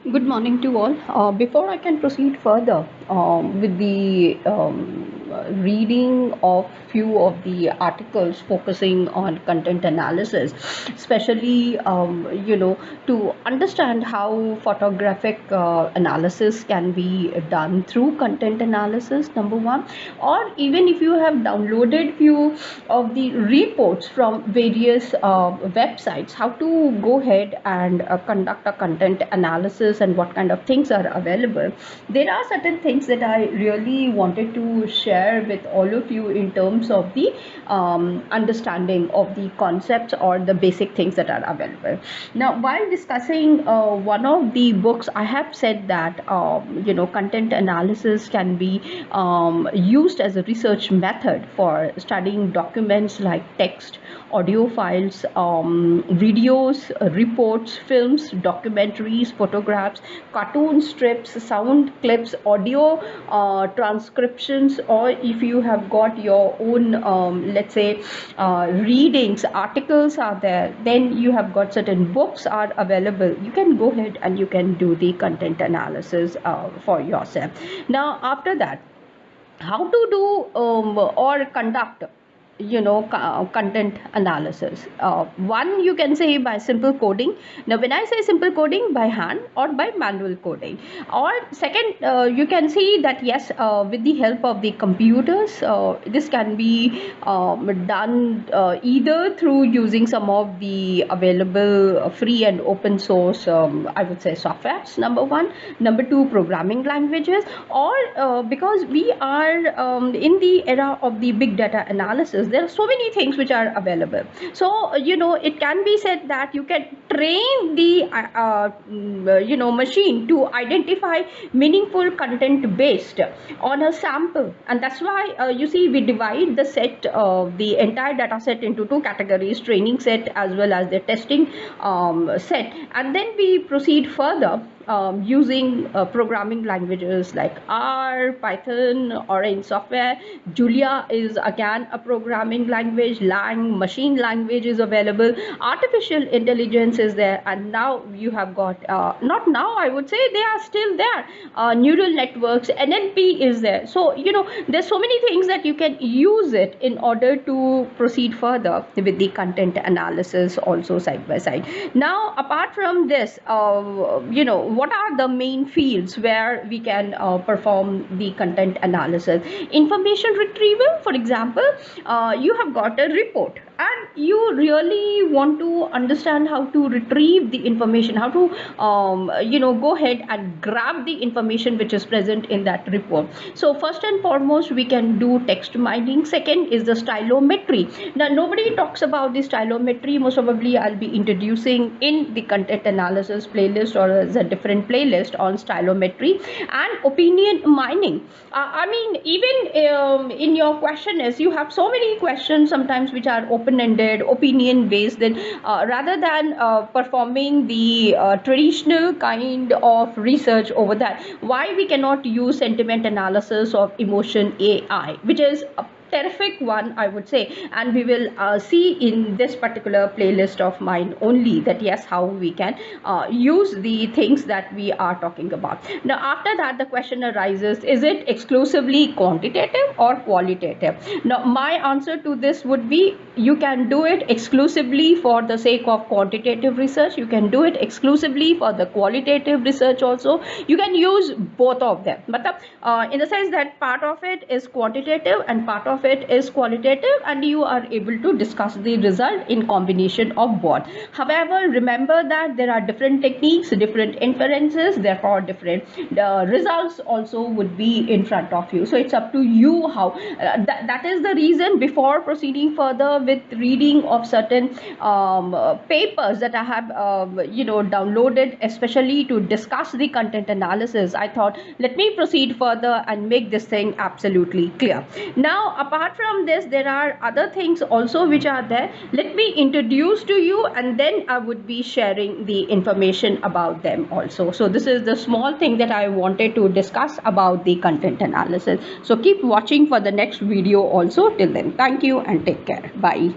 Good morning to all. Before I can proceed further with the reading of few of the articles focusing on content analysis, especially to understand how photographic analysis can be done through content analysis. Number one, or even if you have downloaded few of the reports from various websites, how to go ahead and conduct a content analysis and what kind of things are available. There are certain things that I really wanted to share with all of you in terms of the understanding of the concepts or the basic things that are available. Now, while discussing one of the books, I have said that content analysis can be used as a research method for studying documents like text, audio files, videos, reports, films, documentaries, photographs, cartoon strips, sound clips, audio transcriptions, or if you have got your own, let's say, readings, articles are there, then you have got certain books are available. You can go ahead and you can do the content analysis for yourself. Now, after that, how to do or conduct content analysis. One, you can say by simple coding. Now when I say simple coding, by hand or by manual coding. Or second, you can see that yes, with the help of the computers, this can be done either through using some of the available free and open source, I would say, softwares. Number one. Number two, programming languages. Or because we are in the era of the big data analysis, there are so many things which are available. So it can be said that you can train the machine to identify meaningful content based on a sample. And that's why you see we divide the set, the entire data set, into two categories: training set as well as the testing set. And then we proceed further using programming languages like R, Python, Orange software. Julia is again a programming language. Lang, machine language is available. Artificial intelligence is there. And now you have got, not now, I would say they are still there. Neural networks, NLP is there. So, there's so many things that you can use it in order to proceed further with the content analysis also side by side. Now, apart from this, what are the main fields where we can perform the content analysis? Information retrieval, for example, you have got a report and you really want to understand how to retrieve the information, how to go ahead and grab the information which is present in that report. So first and foremost, we can do text mining. Second is the stylometry. Now nobody talks about the stylometry. Most probably I'll be introducing in the content analysis playlist or as a different playlist on stylometry. And opinion mining, I mean, even in your question is, you have so many questions sometimes which are open-ended, opinion based. Then rather than performing the traditional kind of research over that, why we cannot use sentiment analysis of emotion AI, which is a terrific one, I would say. And we will see in this particular playlist of mine only that yes, how we can use the things that we are talking about. Now after that, the question arises, is it exclusively quantitative or qualitative? Now my answer to this would be, you can do it exclusively for the sake of quantitative research, you can do it exclusively for the qualitative research also. You can use both of them, but in the sense that part of it is quantitative and part of it is qualitative, and you are able to discuss the result in combination of both. However, remember that there are different techniques, different inferences, therefore different results also would be in front of you. So it's up to you how that is the reason, before proceeding further with reading of certain papers that I have downloaded especially to discuss the content analysis, I thought let me proceed further and make this thing absolutely clear. Now apart from this, there are other things also which are there. Let me introduce to you and then I would be sharing the information about them also. So this is the small thing that I wanted to discuss about the content analysis. So keep watching for the next video also. Till then, thank you and take care. Bye.